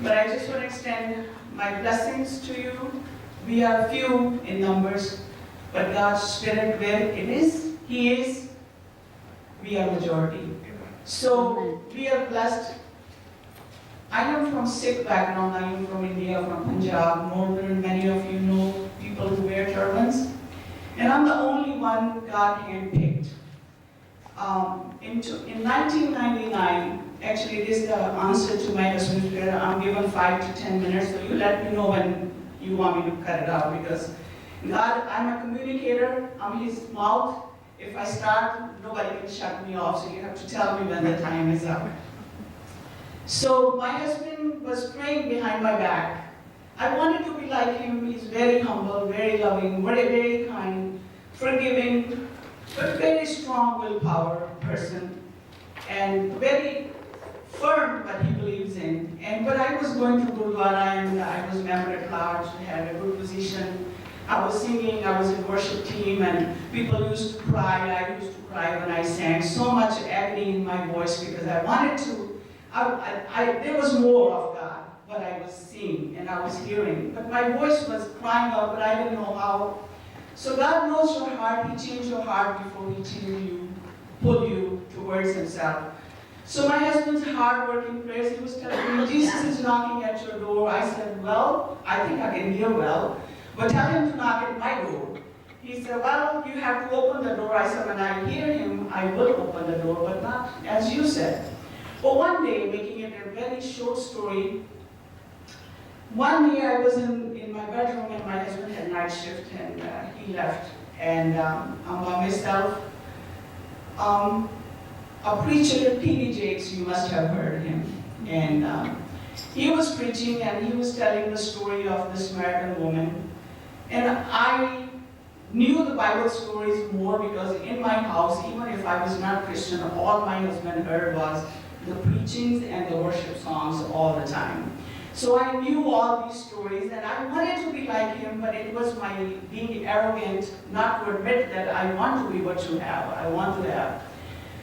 but I just want to extend my blessings to you. We are few in numbers, but God's Spirit, where it is, He is, we are majority. So we are blessed. I am from Sikh background. I am from India, from Punjab, northern. Many of you know people who wear turbans. And I'm the only one God handpicked. In 1999, actually it is the answer to my husband's prayer. I'm given 5 to 10 minutes, so you let me know when you want me to cut it out, because God, I'm a communicator. I'm His mouth. If I start, nobody can shut me off, so you have to tell me when the time is up. So my husband was praying behind my back. I wanted to be like him. He's very humble, very loving, very, very kind, forgiving, but very strong willpower person, and very firm what he believes in. And when I was going to Gurdwara and I was member at large, had a good position, I was singing, I was in worship team, and people used to cry. I used to cry when I sang. So much agony in my voice because I wanted to, there was more of God, what I was seeing and I was hearing. But my voice was crying out, but I didn't know how. So God knows your heart. He changed your heart before He changed you, pull you towards Himself. So my husband's hard-working prayers, he was telling me, Jesus is knocking at your door. I said, well, I think I can hear well, but tell Him to knock at my door. He said, well, you have to open the door. I said, when I hear Him, I will open the door, but not as you said. But one day, making it a very short story, one day I was in my bedroom and my husband had night shift and he left. And I'm by myself. A preacher, T.D. Jakes, you must have heard him. And he was preaching and he was telling the story of this American woman. And I knew the Bible stories more because in my house, even if I was not Christian, all my husband heard was the preachings and the worship songs all the time. So I knew all these stories and I wanted to be like him, but it was my being arrogant not to admit that I want to be what you have, I want to have.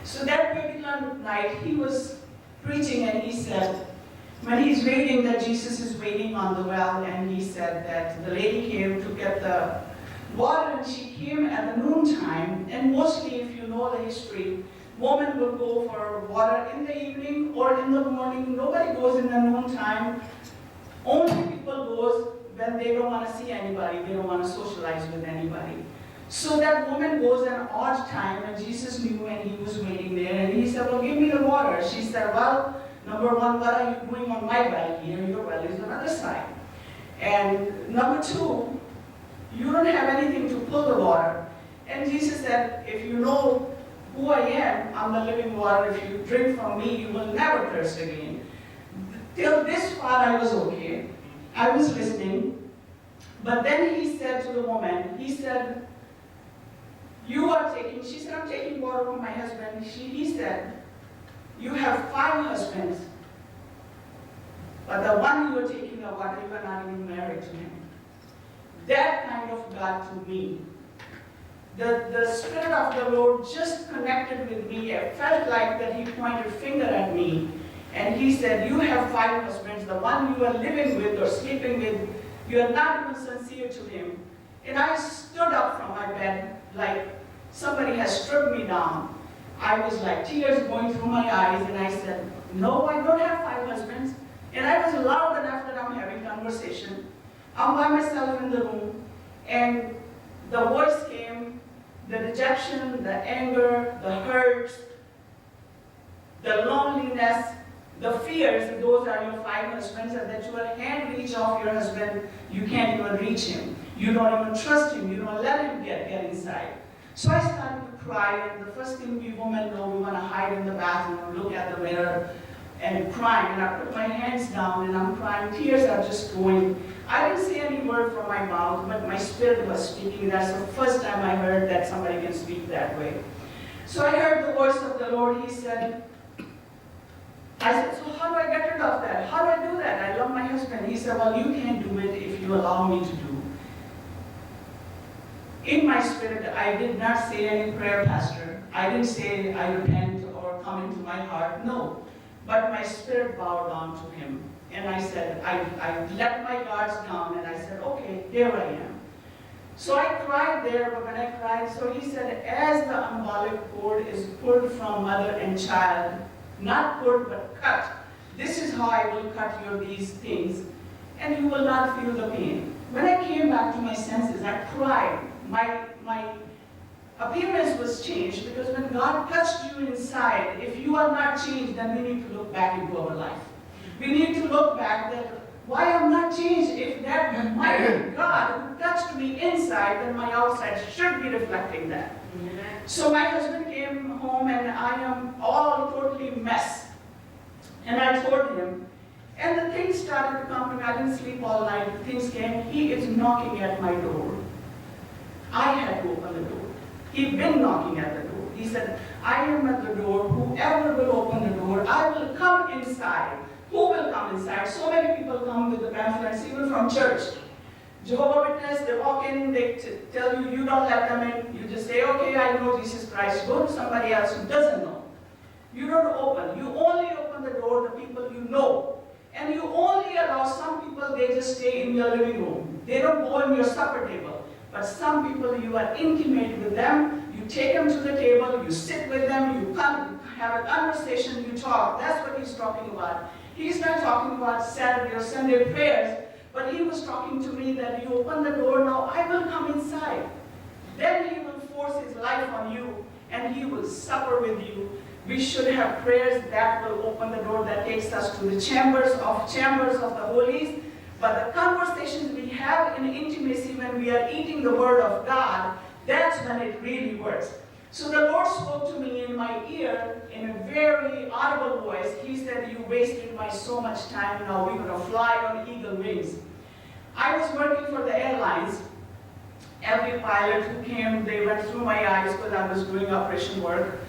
So that particular night he was preaching and he said, when he's waiting, that Jesus is waiting on the well, and he said that the lady came to get the water and she came at the noontime, and mostly if you know the history, women will go for water in the evening or in the morning. Nobody goes in the noontime. Only people goes when they don't want to see anybody, they don't want to socialize with anybody. So that woman goes at an odd time, and Jesus knew and he was waiting there, and he said, well, give me the water. She said, well, number one, what are you doing on my well here? Your well is on the other side. And number two, you don't have anything to pull the water. And Jesus said, if you know who I am, I'm the living water. If you drink from me, you will never thirst again. Till this far, I was okay. I was listening. But then he said to the woman, he said, you are taking, she said, I'm taking water from my husband. He said, you have 5 husbands, but the one you are taking the water, you are not even married to him. That kind of got to me. The Spirit of the Lord just connected with me. I felt like that He pointed a finger at me. And He said, you have 5 husbands. The one you are living with or sleeping with, you are not even sincere to him. And I stood up from my bed like somebody has stripped me down. I was like tears going through my eyes. And I said, no, I don't have 5 husbands. And I was loud enough that I'm having conversation. I'm by myself in the room. And the voice came, the rejection, the anger, the hurt, the loneliness, the fears that those are your 5 husbands, and that you will hand reach off your husband, you can't even reach him. You don't even trust him. You don't let him get inside. So I started to cry, and the first thing we women know, we want to hide in the bathroom, look at the mirror, and crying. And I put my hands down, and I'm crying. Tears are just going. I didn't say any word from my mouth, but my spirit was speaking. That's the first time I heard that somebody can speak that way. So I heard the voice of the Lord. He said, I said, so how do I get rid of that? How do I do that? I love my husband. He said, well, you can't do it if you allow me to do. In my spirit, I did not say any prayer, Pastor. I didn't say I repent or come into my heart. No. but my spirit bowed down to him. And I said, I let my guards down and I said, okay, here I am. So I cried there, but when I cried, so he said, as the umbilical cord is pulled from mother and child, not pulled but cut, this is how I will cut these things, and you will not feel the pain. When I came back to my senses, I cried. My appearance was changed, because when God touched you inside, if you are not changed, then we need to look back into our life. We need to look back that why I'm not changed. If that mighty God who touched me inside, then my outside should be reflecting that. So my husband came home and I am all totally mess. And I told him, and the things started to come to me. I didn't sleep all night. The things came. He is knocking at my door. I had to open the door. He'd been knocking at the door. He said, I am at the door. Whoever will open the door, I will come inside. Who will come inside? So many people come with the pamphlets, even from church. Jehovah's Witness, they walk in, they tell you, you don't let them in. You just say, okay, I know Jesus Christ. Go to somebody else who doesn't know. You don't open. You only open the door to people you know. And you only allow some people, they just stay in your living room. They don't go in your supper table. But some people, you are intimate with them. You take them to the table, you sit with them, you come, have a conversation, you talk. That's what he's talking about. He's not talking about Saturday or Sunday prayers, but he was talking to me that you open the door, now I will come inside. Then he will force his life on you, and he will supper with you. We should have prayers that will open the door that takes us to the chambers of the holies. But the conversations we have in intimacy when we are eating the word of God, that's when it really works. So the Lord spoke to me in my ear in a very audible voice. He said, you wasted so much time, now we're going to fly on eagle wings. I was working for the airlines. Every pilot who came, they went through my eyes because I was doing operation work.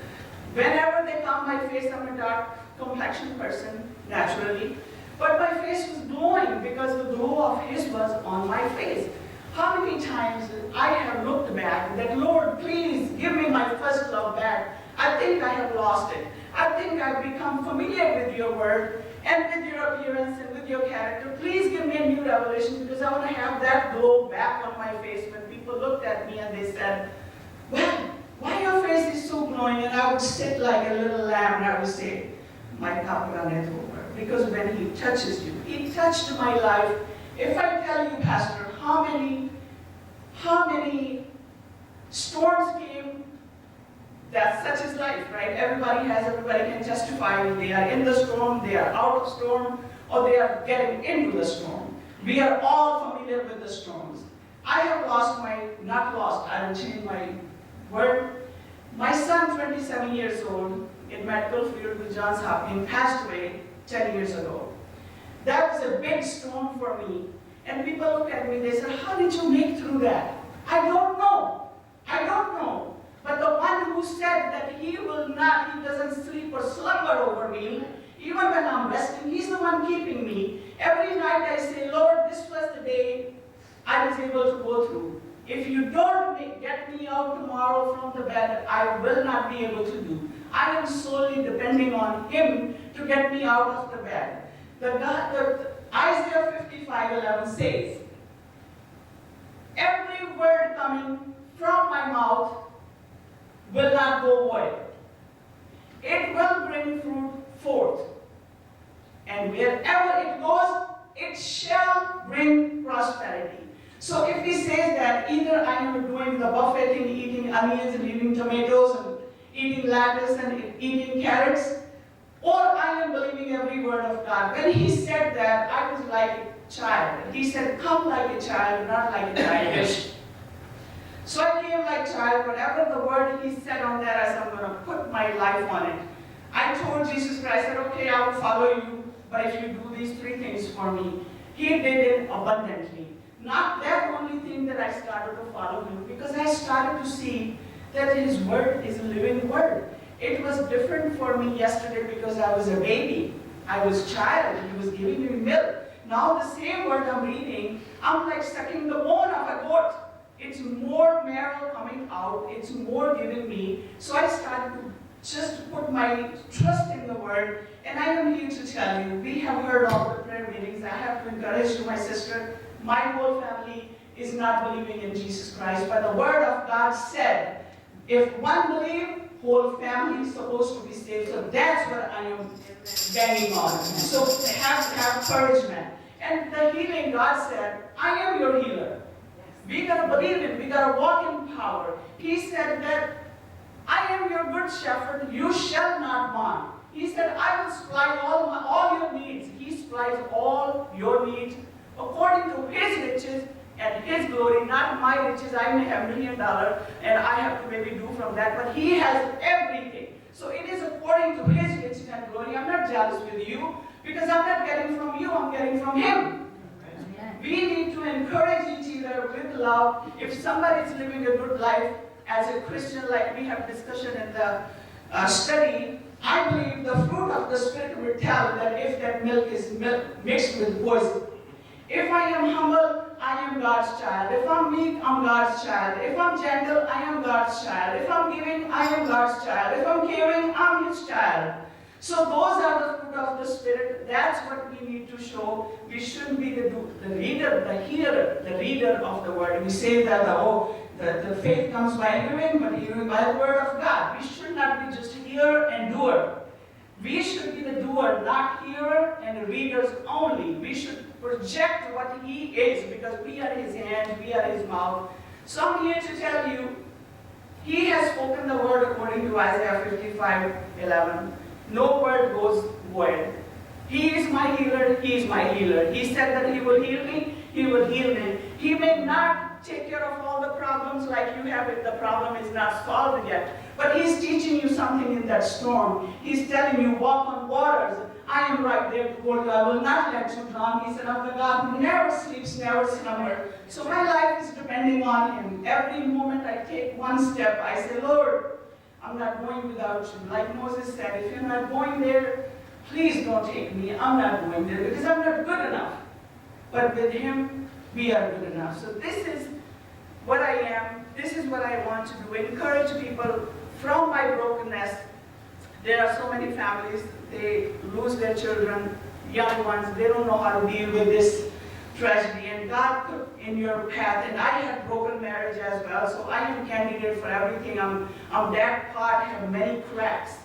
Whenever they come, my face, I'm a dark complexion person, naturally. But my face was glowing because the glow of his was on my face. How many times I have looked back that, Lord, please give me my first love back. I think I have lost it. I think I've become familiar with your word and with your appearance and with your character. Please give me a new revelation, because I want to have that glow back on my face. When people looked at me and they said, well, why your face is so glowing? And I would sit like a little lamb and I would say, my cup runneth over. Because when he touches you, he touched my life. If I tell you, Pastor, how many storms came, that's such is life, right? Everybody can testify. They are in the storm, they are out of storm, or they are getting into the storm. We are all familiar with the storms. I have I will change my word. My son, 27 years old, in medical field with Johns Hopkins, passed away 10 years ago. That was a big storm for me. And people look at me, they say, how did you make through that? I don't know. I don't know. But the one who said that he doesn't sleep or slumber over me, even when I'm resting, he's the one keeping me. Every night I say, Lord, this was the day I was able to go through. If you don't get me out tomorrow from the bed, I will not be able to do. I am solely depending on him to get me out of the bed. Isaiah 55:11 says, every word coming from my mouth will not go void. It will bring fruit forth. And wherever it goes, it shall bring prosperity. So if he says that either I am doing the buffeting, eating onions and eating tomatoes and eating lettuce and eating carrots, or I am believing every word of God. When he said that, I was like a child. He said, come like a child, not like a childish. So I came like a child. Whatever the word he said on that, I said, I'm going to put my life on it. I told Jesus Christ, I said, okay, I will follow you, but if you do these 3 things for me. He did it abundantly. Not that only thing that I started to follow him, because I started to see that his word is a living word. It was different for me yesterday because I was a baby. I was a child. He was giving me milk. Now the same word I'm reading, I'm like sucking the bone of a goat. It's more marrow coming out. It's more giving me. So I started to just put my trust in the word. And I am here to tell you, we have heard all the prayer meetings. I have to encourage you, my sister, my whole family is not believing in Jesus Christ. But the word of God said, if one believes, whole family is supposed to be saved. So that's what I am banging on. So have encouragement. And the healing, God said, I am your healer. We gotta believe it. We gotta walk in power. He said that I am your good shepherd. You shall not want. He said, I will supply all your needs. He supplies all your needs according to His riches and His glory, not my riches. I may have $1 million and I have to maybe do from that, but He has everything. So it is according to His riches and glory. I'm not jealous with you because I'm not getting from you, I'm getting from Him. We need to encourage each other with love. If somebody is living a good life as a Christian, like we have discussion in the study, I believe the fruit of the Spirit will tell that if that milk is mixed with poison. If I am humble, I am God's child. If I'm meek, I'm God's child. If I'm gentle, I am God's child. If I'm giving, I am God's child. If I'm caring, I'm His child. So those are the fruit of the Spirit. That's what we need to show. We shouldn't be the reader, the hearer, the reader of the word. We say that the faith comes by hearing, but hearing by the word of God. We should not be just a hearer and doer. We should be the doer, not hearer and readers only. We should project what He is because we are His hands, we are His mouth. So I'm here to tell you, He has spoken the word according to Isaiah 55:11. No word goes void. He is my healer, He is my healer. He said that He will heal me, He will heal me. He may not take care of all the problems like you have it. The problem is not solved yet. But He's teaching you something in that storm. He's telling you, walk on waters. I am right there to hold you. I will not let you drown. He said, I'm the God who never sleeps, never slumbers. So my life is depending on Him. Every moment I take one step, I say, Lord, I'm not going without you. Like Moses said, if you're not going there, please don't take me. I'm not going there because I'm not good enough. But with Him, we are good enough. So this is what I am. This is what I want to do. Encourage people from my brokenness. There are so many families, they lose their children, young ones. They don't know how to deal with this tragedy. And God put in your path. And I had broken marriage as well. So I am candidate for everything. That pot have many cracks.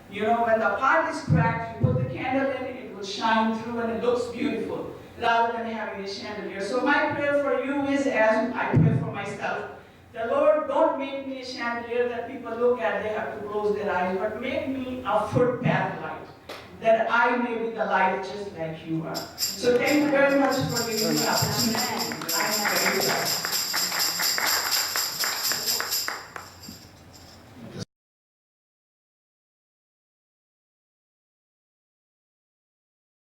You know, when the pot is cracked, you put the candle in, it will shine through and it looks beautiful, rather than having a chandelier. So my prayer for you is, as I pray for myself, the Lord, don't make me a chandelier that people look at, they have to close their eyes, but make me a footpath light, that I may be the light just like you are. So thank you very much for giving me the opportunity. I am very blessed.